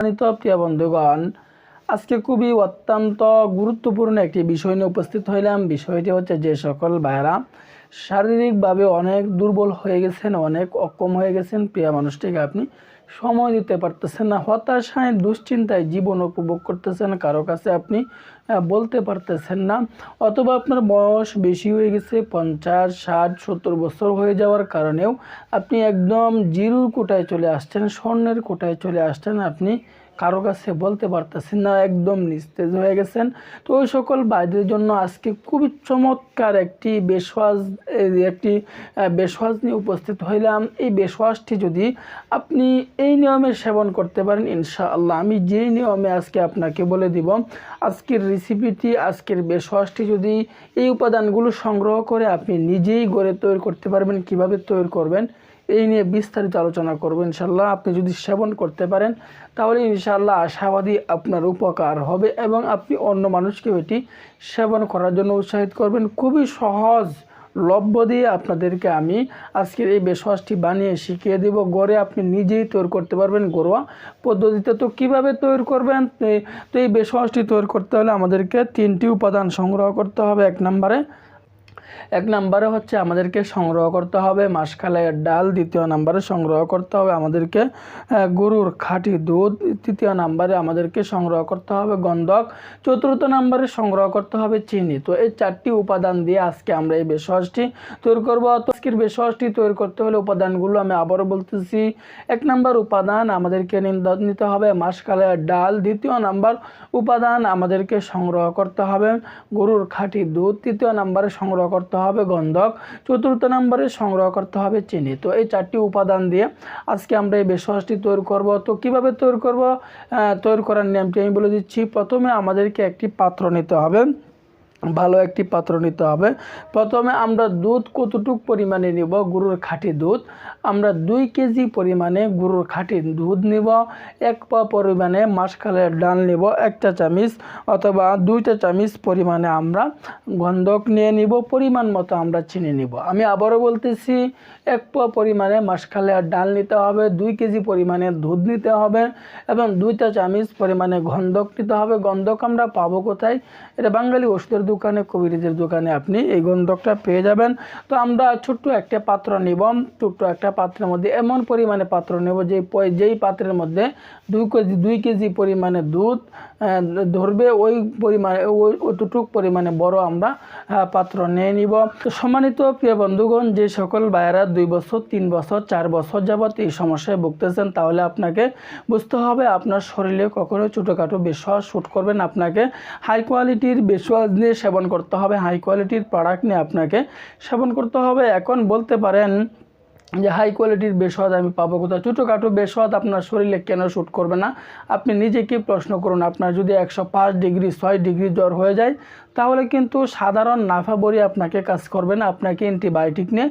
সম্মানিত প্রিয় বন্ধুগণ, আজকে খুবই অত্যন্ত গুরুত্বপূর্ণ একটি বিষয় নিয়ে উপস্থিত হইলাম। বিষয়টি হচ্ছে যে সকল ভাইরা শারীরিকভাবে অনেক দুর্বল হয়ে গেছেন, অনেক অক্ষম হয়ে গেছেন, প্রিয় মানুষটিকে আপনি সময় দিতে পারতেছেন না, হতাশায় দুশ্চিন্তায় জীবন উপভোগ করতেছেন, কারো কাছে আপনি বলতে পারতেছেন না, অথবা আপনার বয়স বেশি হয়ে গেছে, 50, 60, 70 বছর হয়ে যাওয়ার কারণেও আপনি একদম জিরোর কোটায় চলে আসছেন, স্বর্ণের কোটায় চলে আসছেন, আপনি কারো কাছে বলতে পারতেছেন না, একদম নিস্তেজ হয়ে গেছেন। তো ওই সকল ভাইদের জন্য আজকে খুবই চমৎকার একটি বেশওয়াজ নিয়ে উপস্থিত হইলাম। এই বেশওয়াজটি যদি আপনি এই নিয়মে সেবন করতে পারেন, ইনশাআল্লাহ আমি যেই নিয়মে আজকে আপনাকে বলে দিব, আজকের রেসিপিটি, আজকের বেশওয়াজটি যদি এই উপাদানগুলো সংগ্রহ করে আপনি নিজেই ঘরে তৈরি করতে পারবেন, কিভাবে তৈরি করবেন এই নিয়ে বিস্তারিত আলোচনা করব ইনশাআল্লাহ। আপনি যদি সেবন করতে পারেন তাহলে ইনশাআল্লাহ আশাবাদী আপনার উপকার হবে এবং আপনি অন্য মানুষকে এটি সেবন করার জন্য উৎসাহিত করবেন। খুবই সহজ লভ্য দিয়ে আপনাদেরকে আমি আজকের এই বেশওয়াজটি বানিয়ে শিখিয়ে দেব। ঘরে আপনি নিজেই তৈরি করতে পারবেন ঘরোয়া পদ্ধতিতে। তো কিভাবে তৈরি করবেন? তো এই বেশওয়াজটি তৈরি করতে হলে আমাদেরকে 3টি উপাদান সংগ্রহ করতে হবে। এক নম্বরে হচ্ছে আমাদেরকে সংগ্রহ করতে হবে মাসকালাইয়ের ডাল, দ্বিতীয় নম্বরে সংগ্রহ করতে হবে আমাদেরকে গরুর খাঁটি দুধ, তৃতীয় নম্বরে আমাদেরকে সংগ্রহ করতে হবে গন্ধক, চতুর্থ নম্বরে সংগ্রহ করতে হবে চিনি। তো এই 4টি উপাদান দিয়ে আজকে আমরা এই বেশওয়াজটি তৈরি করব। তো আজকের বেশওয়াজটি তৈরি করতে হলে উপাদানগুলো আমি আবারও বলতেছি। 1 নম্বর উপাদান আমাদেরকে নিতে হবে মাসকালাইয়ের ডাল, দ্বিতীয় নম্বর উপাদান আমাদেরকে সংগ্রহ করতে হবে গরুর খাঁটি দুধ, তৃতীয় নম্বরে সংগ্রহ করতে হবে গন্ধক, চতুর্থ নম্বরে সংগ্রহ করতে হবে চিনি। তো এই 4টি উপাদান দিয়ে আজকে আমরা এই বেশওয়াজটি তৈরি করব। তো কিভাবে তৈরি করব, তৈরি করার নিয়মটি আমি বলে দিচ্ছি। প্রথমে আমাদেরকে একটি পাত্র নিতে হবে, ভালো একটি পাত্র নিতে হবে। প্রথমে আমরা দুধ কতটুক পরিমাণে নিব, গরুর খাঁটি দুধ আমরা 2 কেজি পরিমাণে গরুর খাঁটি দুধ নিব। 1 পা পরিমাণে মাসকালাইয়ের ডাল নিব, 1 চা চামচ অথবা 2 চা চামচ পরিমাণে আমরা গন্ধক নিয়ে নিব, পরিমাণ মতো আমরা চিনি নিব। আমি আবারও বলতেছি, 1 পা পরিমাণে মাসকালাইয়ের ডাল নিতে হবে, 2 কেজি পরিমাণে দুধ নিতে হবে এবং 2 চা চামচ পরিমাণে গন্ধক নিতে হবে। গন্ধক আমরা পাবো কোথায়? এটা বাঙালি ওষুধের দোকানে, কবিরাজের দোকানে আপনি এই গন্ধকটা পেয়ে যাবেন। তো আমরা ছোট্ট একটা পাত্র নিব, ছোট্ট একটা পাত্রের মধ্যে এমন পরিমাণে পাত্র নেব যেই পাত্রের মধ্যে 2 কেজি পরিমাণে দুধ ধরবে, ওই পরিমাণে ওইটুক পরিমাণে বড় আমরা পাত্র নিয়ে নিব। তো সম্মানিত প্রিয় বন্ধুগণ, যে সকল ভাইয়েরা 2 বছর, 3 বছর, 4 বছর যাবত এই সমস্যায় ভুগতেছেন, তাহলে আপনাকে বুঝতে হবে আপনার শরীরে কখনো ছোটোখাটো বেশওয়াজ শ্যুট করবেন। আপনাকে হাই কোয়ালিটির বেশওয়াজ নিয়ে সেবন করতে হবে, হাই কোয়ালিটির প্রোডাক্ট নিয়ে আপনাকে সেবন করতে হবে। এখন বলতে পারেন যে হাই কোয়ালিটির বেশওয়াজ আমি পাবো কোথায়? ছোটোখাটো বেশওয়াজ আপনার শরীরে কেন শ্যুট করবে না? আপনি নিজেকে প্রশ্ন করুন। আপনার যদি 105 ডিগ্রি 6 ডিগ্রি জ্বর হয়ে যায়, তাহলে কিন্তু সাধারণ নাফা বড়ি আপনাকে কাজ করবে না, আপনাকে অ্যান্টিবায়োটিক নিয়ে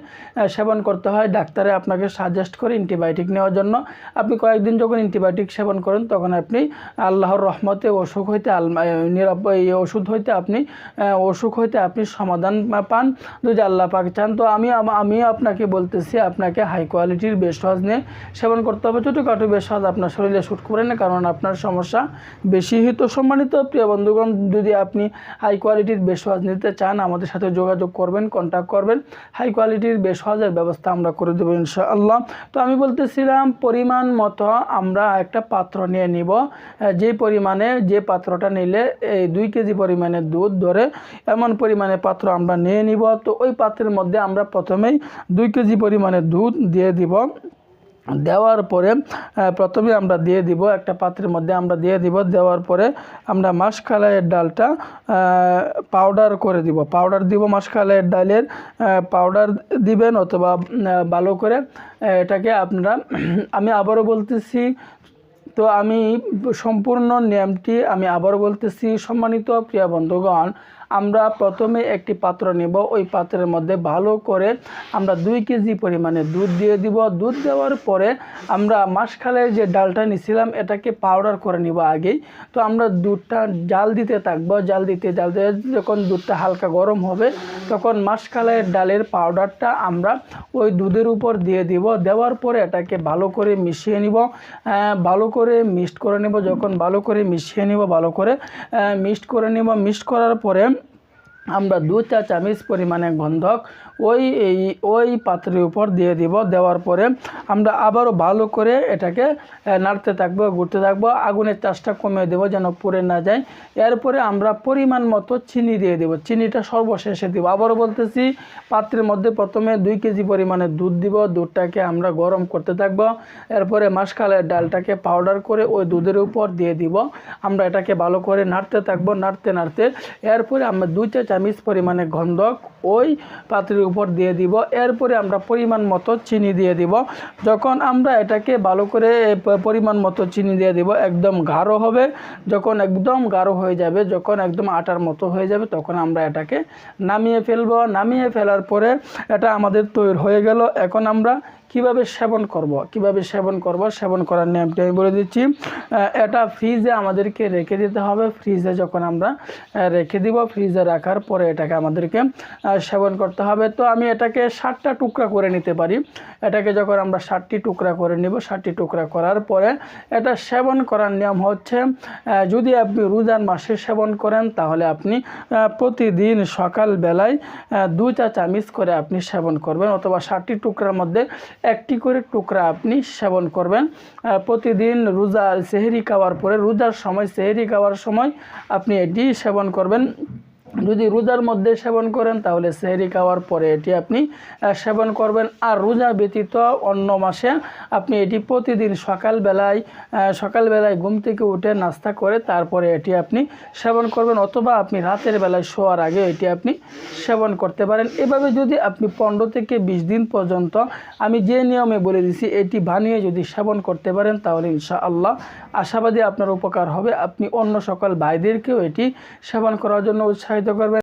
সেবন করতে হয়। ডাক্তারে আপনাকে সাজেস্ট করে অ্যান্টিবায়োটিক নেওয়ার জন্য। আপনি কয়েকদিন যখন অ্যান্টিবায়োটিক সেবন করেন, তখন আপনি আল্লাহর রহমতে অসুখ হইতে আপনি সমাধান পান, যদি আল্লাহ পাক চান। তো আমি আপনাকে বলতেছি, আপনাকে হাই কোয়ালিটির বেশওয়াজ নিয়ে সেবন করতে হবে। ছোটোখাটো বেশওয়াজ আপনার শরীরে শ্যুট করে না, কারণ আপনার সমস্যা বেশি। তো সম্মানিত প্রিয় বন্ধুগণ, যদি আপনি হাই কোয়ালিটির বেশওয়াজ নিতে চান, আমাদের সাথে যোগাযোগ করবেন, কন্ট্যাক্ট করবেন। হাই কোয়ালিটির বেশওয়াজের ব্যবস্থা আমরা করে দেবো ইনশাআল্লাহ। তো আমি বলতেছিলাম, পরিমাণ মতো আমরা একটা পাত্র নিয়ে নিব। যে পাত্রটা নিলে এই 2 কেজি পরিমাণে দুধ ধরে, এমন পরিমাণে পাত্র আমরা নিয়ে নিব। তো ওই পাত্রের মধ্যে আমরা প্রথমেই 2 কেজি পরিমাণে দুধ দিয়ে দিব। দেওয়ার পরে প্রথমে আমরা দিয়ে দিব একটা পাত্রের মধ্যে আমরা দিয়ে দিব। দেওয়ার পরে আমরা মাসকালাইয়ের ডালটা পাউডার করে দিব, মাসকালাইয়ের ডালের পাউডার দিবেন, অথবা ভালো করে এটাকে আপনারা আমি আবারও বলতেছি। তো আমি সম্পূর্ণ নিয়মটি আমি আবারও বলতেছি। সম্মানিত প্রিয় বন্ধুগণ, আমরা প্রথমে একটি পাত্র নেব, ওই পাত্রের মধ্যে ভালো করে আমরা 2 কেজি পরিমাণে দুধ দিয়ে দিব। দুধ দেওয়ার পরে আমরা মাসখালের যে ডালটা নিয়েছিলাম এটাকে পাউডার করে নিব আগেই। তো আমরা দুধটা জাল দিতে থাকবো, জাল দিতে যখন দুধটা হালকা গরম হবে তখন মাসখালের ডালের পাউডারটা আমরা ওই দুধের উপর দিয়ে দিব। দেওয়ার পরে এটাকে ভালো করে মিশিয়ে নিব, ভালো করে মিক্সড করে নেব। যখন ভালো করে মিশিয়ে নিব, ভালো করে মিক্সড করে নেব। মিক্সড করার পরে আমরা 2 চা চামচ পরিমাণে গন্ধক ওই পাত্রের উপর দিয়ে দিব। দেওয়ার পরে আমরা আবারও ভালো করে এটাকে নাড়তে থাকবো, ঘুরতে থাকবো। আগুনের চাষটা কমিয়ে দেবো যেন পুড়ে না যায়। এরপরে আমরা পরিমাণ মতো চিনি দিয়ে দেব, চিনিটা সর্বশেষে দিব। আবারও বলতেছি, পাত্রের মধ্যে প্রথমে 2 কেজি পরিমাণে দুধ দিব, দুধটাকে আমরা গরম করতে থাকবো। এরপরে মাসকালের ডালটাকে পাউডার করে ওই দুধের উপর দিয়ে দিব। আমরা এটাকে ভালো করে নাড়তে থাকবো, নাড়তে নাড়তে এরপরে আমরা 2 চা চামচ পরিমাণে গন্ধক ওই পাত্রের উপর দিয়ে দিব। এরপরে আমরা পরিমাণ মতো চিনি দিয়ে দিব। যখন আমরা এটাকে ভালো করে পরিমাণ মতো চিনি দিয়ে দিব, একদম গাঢ় হবে। যখন একদম গাঢ় হয়ে যাবে, যখন একদম আটার মতো হয়ে যাবে, তখন আমরা এটাকে নামিয়ে ফেলবো। নামিয়ে ফেলার পরে এটা আমাদের তৈরি হয়ে গেল। এখন আমরা কিভাবে সেবন করব, সেবন করার নিয়মটি আমি বলে দিচ্ছি। এটা ফ্রিজে আমাদেরকে রেখে দিতে হবে। ফ্রিজে যখন আমরা রেখে দিব, ফ্রিজে রাখার পরে এটাকে আমাদেরকে সেবন করতে হবে। তো আমি এটাকে 7টা টুকরা করে নিতে পারি। এটাকে যখন আমরা 7টি টুকরা করে নিব, 7টি টুকরা করার পরে এটা সেবন করার নিয়ম হচ্ছে, যদি আপনি রোজার মাসে সেবন করেন তাহলে আপনি প্রতিদিন সকালবেলায় 2 চা চামচ করে আপনি সেবন করবেন, অথবা 7টি টুকরার মধ্যে 1টি করে টুকরা আপনি সেবন করবেন। প্রতিদিন রোজা সেহরি খাওয়ার পরে, রোজার সময় সেহরি খাওয়ার সময় আপনি এটি সেবন করবেন। যদি রোজার মধ্যে সেবন করেন তাহলে সেহরি খাওয়ার পরে এটি আপনি সেবন করবেন। আর রোজা ব্যতীত অন্য মাসে আপনি এটি প্রতিদিন সকালবেলায় ঘুম থেকে উঠে নাস্তা করে তারপরে এটি আপনি সেবন করবেন, অথবা আপনি রাতের বেলায় শোয়ার আগে এটি আপনি সেবন করতে পারেন। এভাবে যদি আপনি 15 থেকে 20 দিন পর্যন্ত আমি যে নিয়মে বলে দিছি এটি বানিয়ে যদি সেবন করতে পারেন তাহলে ইনশাআল্লাহ আশাবাদী আপনার উপকার হবে। আপনি অন্য সকল ভাইদেরকেও এটি সেবন করার জন্য উৎসাহিত করবেন।